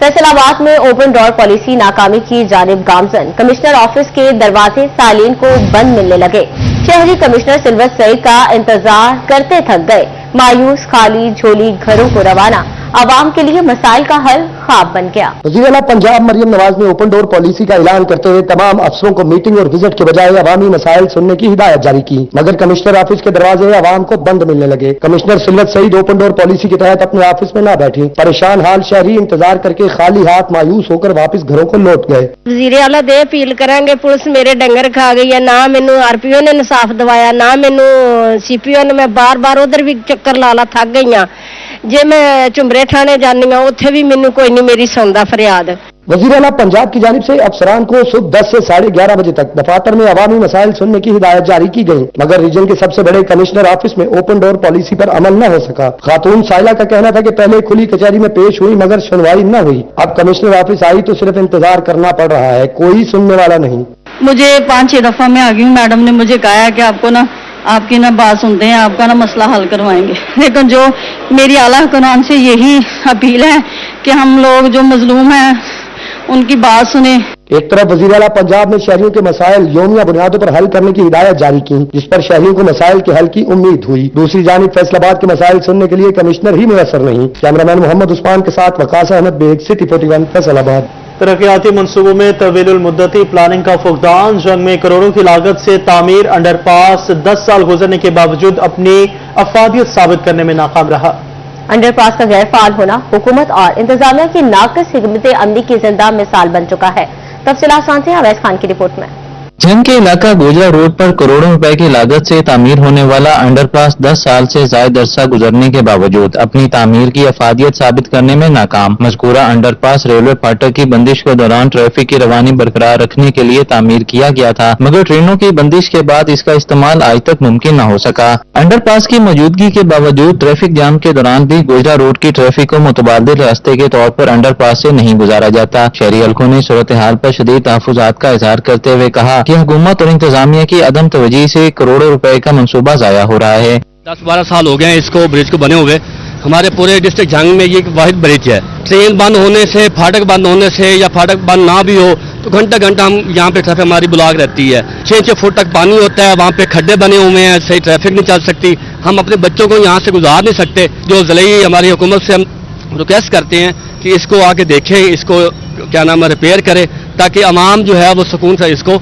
फैसलाबाद में open door policy नाकामी की जानिब गामजन। कमिश्नर ऑफिस के दरवाजे सालीन को बंद मिलने लगे। शहरी कमिश्नर सिल्वत सईद का इंतजार करते थक गए। मायूस खाली झोली घरों को रवाना। आवाम के लिए मसाइल का हल ख्वाब बन गया। वज़ीर आला पंजाब मरियम नवाज ने ओपन डोर पॉलिसी का ऐलान करते हुए तमाम अफसरों को मीटिंग और विजिट के बजाय अवामी मसाइल सुनने की हिदायत जारी की, मगर कमिश्नर ऑफिस के दरवाजे आवाम को बंद मिलने लगे। Commissioner Silwat Saeed open door policy के तहत अपने ऑफिस में न बैठी। परेशान हाल शहरी इंतजार करके खाली हाथ मायूस होकर वापस घरों को लौट गए। वज़ीर आला दे अपील करांगे, पुलिस मेरे डंगर खा गई है, ना मैनू आरपीओ ने इंसाफ दवाया, ना मैनू सीपीओ ने। मैं बार बार उधर भी चक्कर ला थक गई हाँ। जे मैं झुमरे ठाणे जानी हाँ उत्थे भी मैनू कोई नहीं मेरी सुनदा फरियाद। वज़ीर आला पंजाब की जानिब से अफसरान को सुबह 10 से 11:30 बजे तक दफातर में अवामी मसाइल सुनने की हिदायत जारी की गई, मगर रीजन के सबसे बड़े कमिश्नर ऑफिस में ओपन डोर पॉलिसी पर अमल न हो सका। खातून साइला का कहना था कि पहले खुली कचहरी में पेश हुई मगर सुनवाई न हुई। अब कमिश्नर ऑफिस आई तो सिर्फ इंतजार करना पड़ रहा है, कोई सुनने वाला नहीं। मुझे 5-6 दफा मैं आ गई हूँ। मैडम ने मुझे कहा है कि आपकी बात सुनते हैं, आपका मसला हल करवाएंगे। लेकिन जो मेरी आला हुक्मरान से यही अपील है कि हम लोग जो मजलूम हैं उनकी बात सुने। एक तरफ वज़ीर आला पंजाब ने शहरियों के मसाइल यौमिया बुनियादों पर हल करने की हिदायत जारी की, जिस पर शहरियों को मसाइल के हल की उम्मीद हुई। दूसरी जानिब फैसलाबाद के मसाइल सुनने के लिए कमिश्नर ही मुयसर नहीं। कैमरामैन मोहम्मद उस्मान के साथ वकास अहमद बेग, सिटी 41, फैसलाबाद। तरक्याती मनसूबों में तवीलुल मुद्दती प्लानिंग का फुकदान। जंग में करोड़ों की लागत से तामीर अंडरपास 10 साल गुजरने के बावजूद अपनी अफादियत साबित करने में नाकाम रहा। अंडरपास का गैर फाल होना हुकूमत और इंतजामिया की नाकिस हिकमत अमली की जिंदा मिसाल बन चुका है। तफसीलात जानते हैं अवैस खान की रिपोर्ट में। जंग के इलाका गोजरा रोड पर करोड़ों रुपए की लागत से तामीर होने वाला अंडरपास 10 साल से जायद अरसा गुजरने के बावजूद अपनी तामीर की अफादियत साबित करने में नाकाम। मज़कूरा अंडरपास रेलवे फाटक की बंदिश के दौरान ट्रैफिक की रवानी बरकरार रखने के लिए तामीर किया गया था, मगर ट्रेनों की बंदिश के बाद इसका इस्तेमाल आज तक मुमकिन न हो सका। अंडरपास की मौजूदगी के बावजूद ट्रैफिक जाम के दौरान भी गोजरा रोड की ट्रैफिक को मुतबादिल रास्ते के तौर पर अंडरपास से नहीं गुजारा जाता। शहरी हल्कों ने सूरत हाल पर शदीद तहफ़्फ़ुज़ात का इजहार करते हुए कहा कि हुकूमत और इंतजामिया की अदम तवज्जो से करोड़ों रुपए का मंसूबा जाया हो रहा है। 10-12 साल हो गए इसको ब्रिज को बने हुए। हमारे पूरे डिस्ट्रिक्ट जंग में ये वाहिद ब्रिज है। ट्रेन बंद होने से, फाटक बंद होने से या फाटक बंद ना भी हो तो घंटा हम यहाँ पे ट्रैफिक हमारी ब्लॉक रहती है। 6-6 फुट तक पानी होता है, वहाँ पे खड्डे बने हुए हैं, सही ट्रैफिक नहीं चल सकती। हम अपने बच्चों को यहाँ से गुजार नहीं सकते। जो ज़िले हमारी हुकूमत से हम रिक्वेस्ट करते हैं कि इसको आके देखें, इसको रिपेयर करें ताकि अवाम जो है वो सुकून से इसको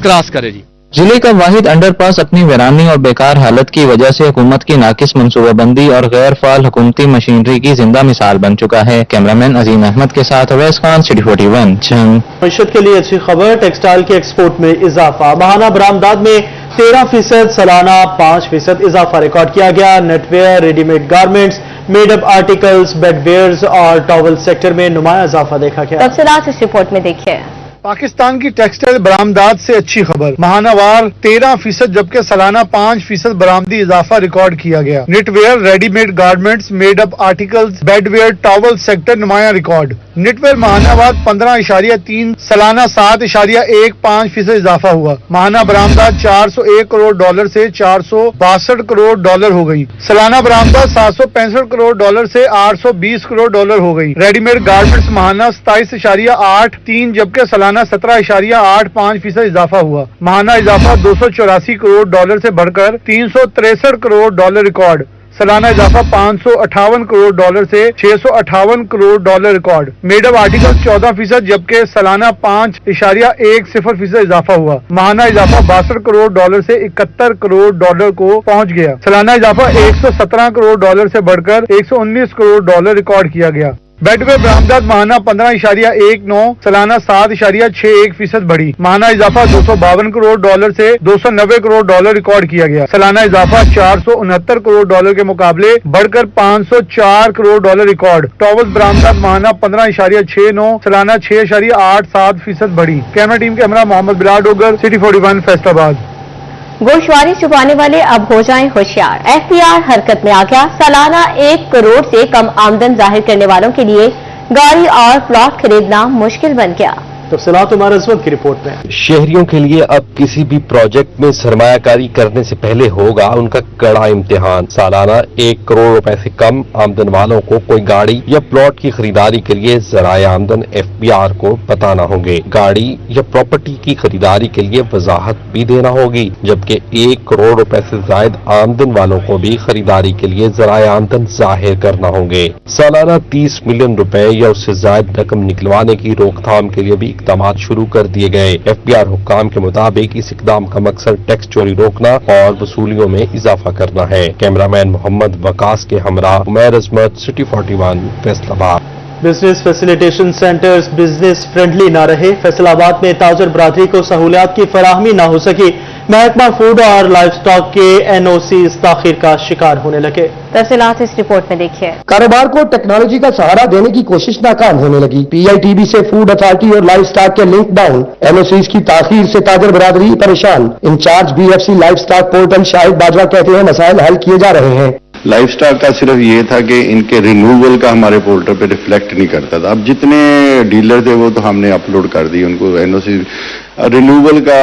क्रॉस करे। जी जिले का वाहिद अंडरपास अपनी वीरानी और बेकार हालत की वजह से हुकूमत की नाकिस मनसूबाबंदी और गैर फाल हुकूमती मशीनरी की जिंदा मिसाल बन चुका है। कैमरामैन अजीम अहमद के साथ अवैस खान, सिटी 41, जंग। मईशत के लिए अच्छी खबर, टेक्सटाइल के एक्सपोर्ट में इजाफा। माहाना बरामदात में 13%, सालाना 5% इजाफा रिकॉर्ड किया गया। Knitwear, readymade garments, made up articles, bedwears और टॉवल सेक्टर में नुमाया इजाफा देखा गया। तफसीलात इस रिपोर्ट में देखिए। पाकिस्तान की टेक्सटाइल बरामदात से अच्छी खबर। माहानावार 13%, जबकि सालाना 5% बरामदी इजाफा रिकॉर्ड किया गया। Knitwear, readymade garments, made up articles, bedwear, towel sector नुमाया रिकॉर्ड। निटवेयर माहानावार 15.3, सालाना 7.15% इजाफा हुआ। माहाना बरामदात $401 करोड़ से $462 करोड़ हो गई। सालाना बरामदात $765 करोड़ से $820 करोड़ हो गई। रेडीमेड गारमेंट्स माहाना 27.83, जबकि सालाना 17.85% इजाफा हुआ। माहाना इजाफा $284 करोड़ से बढ़कर $363 करोड़ रिकॉर्ड। सालाना इजाफा $558 करोड़ से $658 करोड़ रिकॉर्ड। मेडअप आर्टिकल 14%, जबकि सालाना 5.10% इजाफा हुआ। माहाना इजाफा $62 करोड़ से $71 करोड़ को पहुंच गया। सालाना इजाफा $117 करोड़ से बढ़कर $119 करोड़ रिकॉर्ड किया गया। बेडवेयर बरामदात माहाना 15.19, सालाना 7.61% बढ़ी। माहाना इजाफा $252 करोड़ से $290 करोड़ रिकॉर्ड किया गया। सालाना इजाफा $469 करोड़ के मुकाबले बढ़कर $504 करोड़ रिकॉर्ड। टॉवल्स बरामदात माहाना 15.69, सालाना 6.87% बढ़ी। कैमरा टीम के हमरा मोहम्मद बिलाल डोगर, सिटी 41, फैसलाबाद। गोशवारी छुपाने वाले अब हो जाएं होशियार। एफपीआर हरकत में आ गया। सालाना 1 करोड़ से कम आमदन जाहिर करने वालों के लिए गाड़ी और प्लॉट खरीदना मुश्किल बन गया। तफसीलात उमर अजमत की रिपोर्ट में। शहरियों के लिए अब किसी भी प्रोजेक्ट में सरमायाकारी करने से पहले होगा उनका कड़ा इम्तिहान। सालाना 1 करोड़ रुपए से कम आमदन वालों को कोई गाड़ी या प्लॉट की खरीदारी के लिए ज़राए आमदन FBR को बताना होंगे। गाड़ी या प्रॉपर्टी की खरीदारी के लिए वजाहत भी देना होगी, जबकि 1 करोड़ रुपए से जायद आमदन वालों को भी खरीदारी के लिए ज़राए आमदन जाहिर करना होंगे। सालाना 30 मिलियन रुपए या उससे जायद रकम निकलवाने की रोकथाम के लिए भी इक़दाम शुरू कर दिए गए। FBR हुक्काम के मुताबिक इस इक़दाम का मकसद टैक्स चोरी रोकना और वसूलियों में इजाफा करना है। कैमरामैन मोहम्मद वकास के हमरा Umar Azmat, city 41, Faisalabad. Business facilitation centers business friendly न रहे, फैसलाबाद में ताजर बरादरी को सहूलियात की फराहमी न हो सकी, महकमा फूड और लाइफ स्टॉक के NOCs ताखिर का शिकार होने लगे। तफसीलात इस रिपोर्ट में देखिए। कारोबार को टेक्नोलॉजी का सहारा देने की कोशिश नाकाम होने लगी। PITB से फूड अथॉरिटी और लाइफ स्टॉक के लिंक डाउन, NOCs की ताखीर से ताजर बरादरी परेशान। Incharge BFC livestock portal Shahid Bajwa कहते हैं मसाइल हल किए जा रहे हैं। लाइफ स्टॉक का सिर्फ ये था कि इनके रिन्यूअल का हमारे पोर्टल पे रिफ्लेक्ट नहीं करता था। अब जितने डीलर थे वो तो हमने अपलोड कर दी उनको NOC रिन्यूअल का।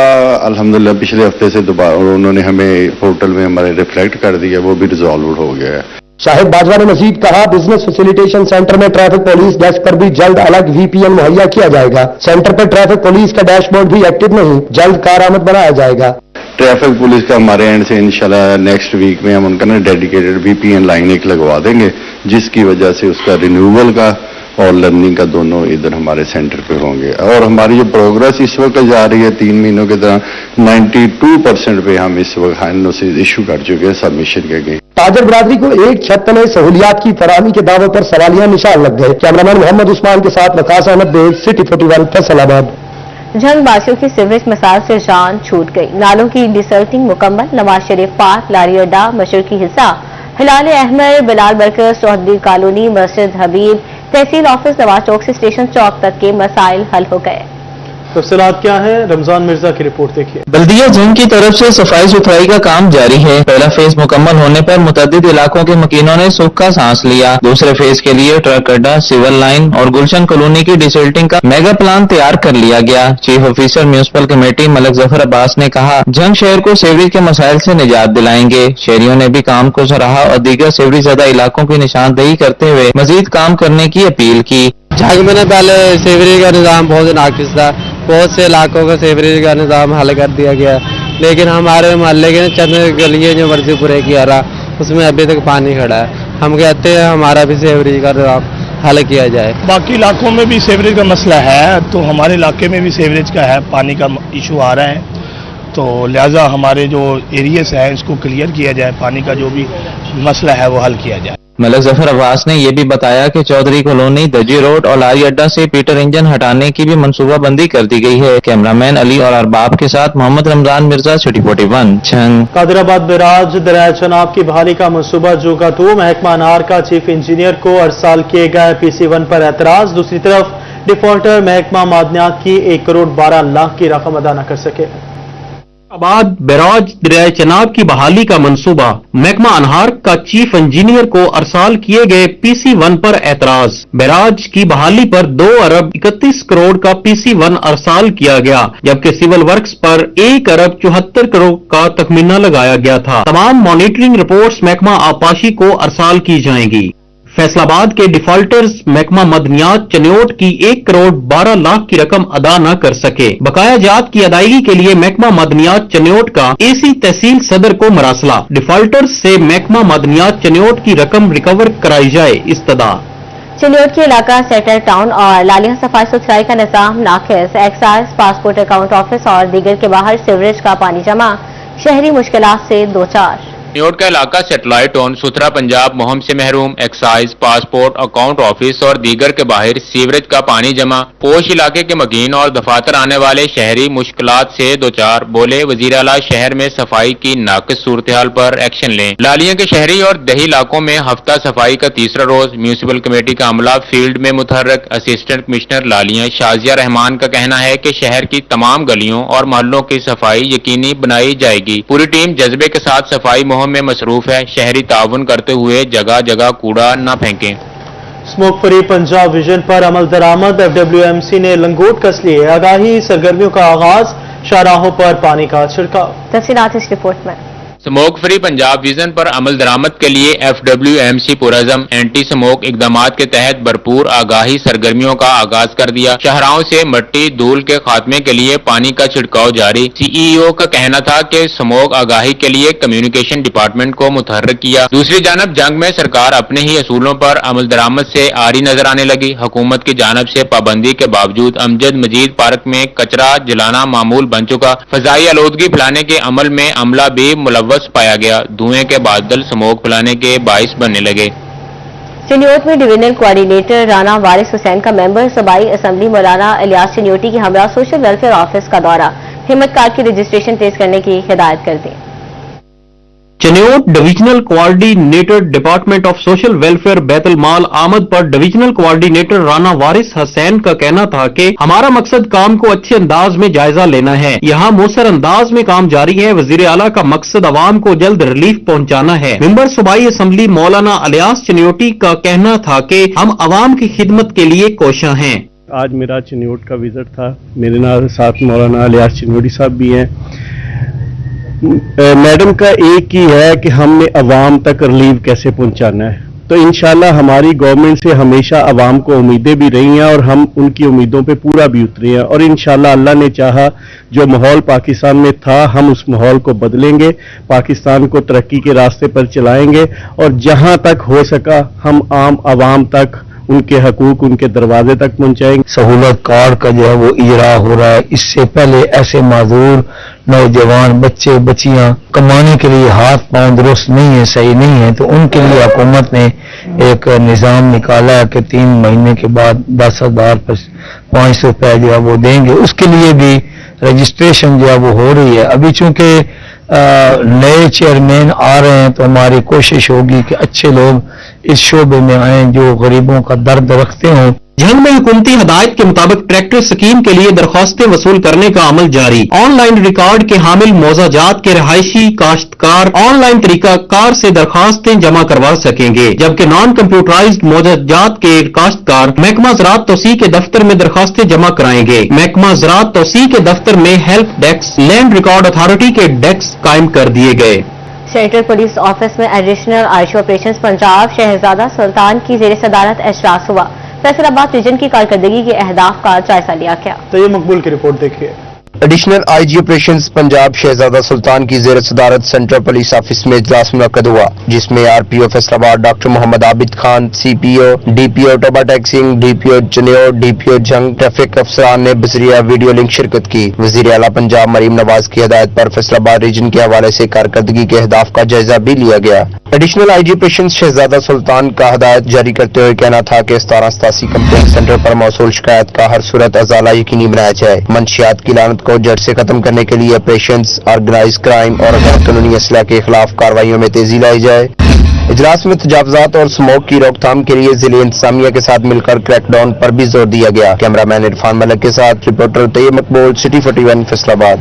अल्हम्दुलिल्लाह पिछले हफ्ते से दोबारा उन्होंने हमें पोर्टल में हमारे रिफ्लेक्ट कर दिया, वो भी रिजॉल्व हो गया है। शाहिद बाजवा ने मजीद कहा, बिजनेस फैसिलिटेशन सेंटर में ट्रैफिक पुलिस डेस्क पर भी जल्द अलग VPN मुहैया किया जाएगा। सेंटर पर ट्रैफिक पुलिस का डैशबोर्ड भी एक्टिव नहीं, जल्द कारआमद बनाया जाएगा। ट्रैफिक पुलिस का हमारे एंड से इंशाल्लाह नेक्स्ट वीक में हम उनका ना डेडिकेटेड VPN लाइन एक लगवा देंगे, जिसकी वजह से उसका रिन्यूअल का और लर्निंग का दोनों इधर हमारे सेंटर पे होंगे। और हमारी जो प्रोग्रेस इस वक्त जा रही है 3 महीनों के दौरान 92% पे हम इस वक्त NOC इशू कर चुके हैं सबमिशन के गए। ताजर बरादरी को एक छत तले सहूलियात की फराहमी के दावों पर सवालिया निशान लग गए। कैमरामैन मोहम्मद उस्मान के साथ वकास अहमद बेग, सिटी 41, फैसलाबाद। झंग बासियों की सीवरेज मसाइल से जान छूट गई। नालों की डिसल्टिंग मुकम्मल। नवाज शरीफ पार्क, लारी अड्डा, मशरकी हिस्सा, हिलाल अहमद, बिलाल बरकस, चौधरी कॉलोनी, मस्जिद हबीब, तहसील ऑफिस, नवाज चौक से स्टेशन चौक तक के मसाइल हल हो गए। तफसीलात क्या है, रमजान मिर्जा की रिपोर्ट देखिए। बल्दिया झंग की तरफ से सफाई सुथराई का काम जारी है। पहला फेज मुकम्मल होने पर मुतअद्दिद इलाकों के मकीनों ने सुख का सांस लिया। दूसरे फेज के लिए ट्रक अड्डा, सिविल लाइन और गुलशन कॉलोनी की डिसल्टिंग का मेगा प्लान तैयार कर लिया गया। Chief officer municipal committee Malik Zafar Abbas ने कहा, झंग शहर को सीवरेज के मसाइल से निजात दिलाएंगे। शहरियों ने भी काम को सराहा और दीगर सीवरेज ज़दा इलाकों की निशानदेही करते हुए मजीद काम करने की अपील की। झंग में पहले सीवरेज का निज़ाम बहुत नाकिस था, बहुत से इलाकों का सीवरेज का निज़ाम हल कर दिया गया, लेकिन हमारे मोहल्ले के चंद गलियाँ जो वर्जीपुरे की आ रहा उसमें अभी तक पानी खड़ा है। हम कहते हैं हमारा भी सीवरेज का निज़ाम हल किया जाए। बाकी इलाकों में भी सीवरेज का मसला है, तो हमारे इलाके में भी सीवरेज का है, पानी का इशू आ रहा है, तो लिहाजा हमारे जो एरियाज है इसको क्लियर किया जाए, पानी का जो भी मसला है वो हल किया जाए। मलक जफर अब्बास ने यह भी बताया कि चौधरी कॉलोनी, दजी रोड और लारी अड्डा से पीटर इंजन हटाने की भी मनसूबाबंदी कर दी गई है। कैमरामैन अली और अरबाब के साथ मोहम्मद रमजान मिर्जा, सिटी 41, झंग। कादिराबाद बैराज दरिया चनाब की बहाली का मनसूबा जोगा तो महकमा अनार का चीफ इंजीनियर को अरसाल किए गए PC1 पर एतराज। दूसरी तरफ डिफॉल्टर महकमा मादनियात की 1 करोड़ 12 लाख की रकम अदा न कर सके। आबाद बैराज दरिया चनाब की बहाली का मंसूबा महकमा अनहार का चीफ इंजीनियर को अरसाल किए गए PC1 पर एतराज। बैराज की बहाली पर 2 अरब 31 करोड़ का PC1 अरसाल किया गया, जबकि सिविल वर्क्स पर 1 अरब 74 करोड़ का तखमीना लगाया गया था। तमाम मॉनिटरिंग रिपोर्ट्स महकमा आपाशी को अरसाल की जाएंगी। फैसलाबाद के डिफॉल्टर्स महकमा मदनियात चन्योट की 1 करोड़ 12 लाख की रकम अदा न कर सके। बकाया जात की अदायगी के लिए महकमा मदनियात चन्योट का AC तहसील सदर को मरासला। डिफॉल्टर्स से महकमा मदनियात चन्योट की रकम रिकवर कराई जाए इस्तदा। चन्योट के इलाका सेटल टाउन और लालिया सफाई सुथराई का निजाम नाकिस। एक्साइज, पासपोर्ट अकाउंट ऑफिस और दीगर के बाहर सीवरेज का पानी जमा, शहरी मुश्किलात से 2-4। चन्योट का इलाका सेटेलाइट टाउन, सुथरा पंजाब मुहिम से महरूम। एक्साइज, पासपोर्ट अकाउंट ऑफिस और दीगर के बाहर सीवरेज का पानी जमा, पोश इलाके के मकीन और दफातर आने वाले शहरी मुश्किलात से 2-4। बोले वजीर आला शहर में सफाई की नाकिस सूरत हाल पर एक्शन लें। लालिया के शहरी और दही इलाकों में हफ्ता सफाई का तीसरा रोज। म्यूनिसिपल कमेटी का अमला फील्ड में मुतहर्रक। असिस्टेंट कमिश्नर लालिया शाजिया रहमान का कहना है कि शहर की तमाम गलियों और मोहल्लों की सफाई यकीनी बनाई जाएगी। पूरी टीम जज्बे के साथ सफाई मुहिम में मसरूफ है। शहरी ताउन करते हुए जगह जगह कूड़ा न फेंकें। स्मोक फ्री पंजाब विजन पर अमल दरामद, FWMC ने लंगोट कस लिए, आगाही सरगर्मियों का आगाज, शाहराहों पर पानी का छिड़काव। तफसीलात इस रिपोर्ट में। स्मोक फ्री पंजाब विजन पर अमल दरामद के लिए FWMC पुरज़म एंटी स्मोक इकदामात के तहत भरपूर आगाही सरगर्मियों का आगाज कर दिया। शहराओं से मट्टी धूल के खात्मे के लिए पानी का छिड़काव जारी। CEO का कहना था कि स्मोक आगाही के लिए कम्युनिकेशन डिपार्टमेंट को मुतहर्रिक किया। दूसरी जानब जंग में सरकार अपने ही असूलों पर अमल दरामद से आरी नजर आने लगी। हुकूमत की जानब से पाबंदी के बावजूद अमजद मजीद पार्क में कचरा जलाना मामूल बन चुका। फजाई आलूदगी फैलाने के अमल में अमला भी मुलव्वस पाया गया। धुएं के बादल स्मोक फैलाने के बाइस बनने लगे। चिन्योट में डिवीजनल कोऑर्डिनेटर राना वारिस हुसैन का मेंबर सूबाई असेंबली मौलाना इलियास चिन्योटी की हमरा सोशल वेलफेयर ऑफिस का दौरा, हिम्मत कार्ड की रजिस्ट्रेशन तेज करने की हिदायत कर दी। Chiniot divisional coordinator department of social welfare Baitul Maal आमद पर डिविजनल कोऑर्डिनेटर राना वारिस हुसैन का कहना था कि हमारा मकसद काम को अच्छे अंदाज में जायजा लेना है। यहाँ मौसर अंदाज में काम जारी है। वजीर आला का मकसद अवाम को जल्द रिलीफ पहुँचाना है। मेंबर सूबाई असेंबली मौलाना इलियास चिन्योटी का कहना था कि हम अवाम की खिदमत के लिए कोशां हैं। आज मेरा चिन्योट का विजिट था, मेरे साथ मौलाना इलियास चिन्योटी साहब भी हैं। मैडम का एक ही है कि हमने अवाम तक रिलीफ कैसे पहुंचाना है। तो इंशाल्लाह हमारी गवर्नमेंट से हमेशा अवाम को उम्मीदें भी रही हैं और हम उनकी उम्मीदों पे पूरा भी उतरे हैं और इंशाल्लाह अल्लाह ने चाहा जो माहौल पाकिस्तान में था हम उस माहौल को बदलेंगे, पाकिस्तान को तरक्की के रास्ते पर चलाएंगे और जहां तक हो सका हम आम अवाम तक उनके हकूक उनके दरवाजे तक पहुंचाएंगे। सहूलत कार्ड का जो है वो इजरा हो रहा है। इससे पहले ऐसे माजूर नौजवान बच्चे बच्चियां कमाने के लिए हाथ पांव दुरुस्त नहीं है, सही नहीं है, तो उनके लिए हुकूमत ने एक निज़ाम निकाला है कि 3 महीने के बाद 10,500 रुपये जो है वो देंगे। उसके लिए भी रजिस्ट्रेशन जो है वो हो रही है। अभी चूंकि नए चेयरमैन आ रहे हैं तो हमारी कोशिश होगी कि अच्छे लोग इस शोबे में आए जो गरीबों का दर्द रखते हों। जंग में हुकूमती हदायत के मुताबिक ट्रैक्टर स्कीम के लिए दरख्वास्तें वसूल करने का अमल जारी। ऑनलाइन रिकॉर्ड के हामिल मौजाजात के रहायशी काश्तकार ऑनलाइन तरीका कार से दरख्वास्तें जमा करवा सकेंगे, जबकि नॉन कंप्यूटराइज्ड मौजाजात के काश्तकार महकमा ज़राअत तौसीह के दफ्तर में दरख्वास्तें जमा कराएंगे। महकमा ज़राअत तौसीह के दफ्तर में help desk, land record authority के डेस्क कायम कर दिए गए। सेंट्रल पुलिस ऑफिस में एडिशनल आईजी ऑपरेशंस पंजाब शहजादा सुल्तान की जेर सदारत एशरास हुआ। फैसलाबाद रीजन की कारकर्दगी के अहदाफ का जायजा लिया गया। तो ये मकबूल की रिपोर्ट देखिए। एडिशनल आईजी ऑपरेशंस पंजाब शहजादा सुल्तान की जेर सदारत सेंट्रल पुलिस ऑफिस में इजलास मुनक्कद हुआ, जिसमें RPO Faisalabad doctor Mohammad Abid Khan, CPO, DPO Toba taxing, DPO Chiniot, DPO जंग, ट्रैफिक अफसरान ने बजरिया वीडियो लिंक शिरकत की। वजीर आला पंजाब मरीम नवाज की हिदायत पर फैसलाबाद रीजन के हवाले से कारकर्दगी के अहदाफ का जायजा भी लिया गया। एडिशनल आईजी ऑपरेशंस शहजादा सुल्तान का हिदायत जारी करते हुए कहना था कि 1787 कंप्लेंट सेंटर पर मौसूल शिकायत का हर सूरत अजाला यकीनी बनाया जाए। मंशियात की लानत को जड़ से खत्म करने के लिए ऑपरेशंस, ऑर्गेनाइज क्राइम और गैर कानूनी असला के खिलाफ कार्रवाइयों में तेजी लाई जाए। इजलास में तजावजात और स्मोक की रोकथाम के लिए जिले इंतजामिया के साथ मिलकर क्रैकडाउन पर भी जोर दिया गया। कैमरामैन इरफान मलिक के साथ रिपोर्टर तैयब मकबूल, सिटी 41 फैसलाबाद।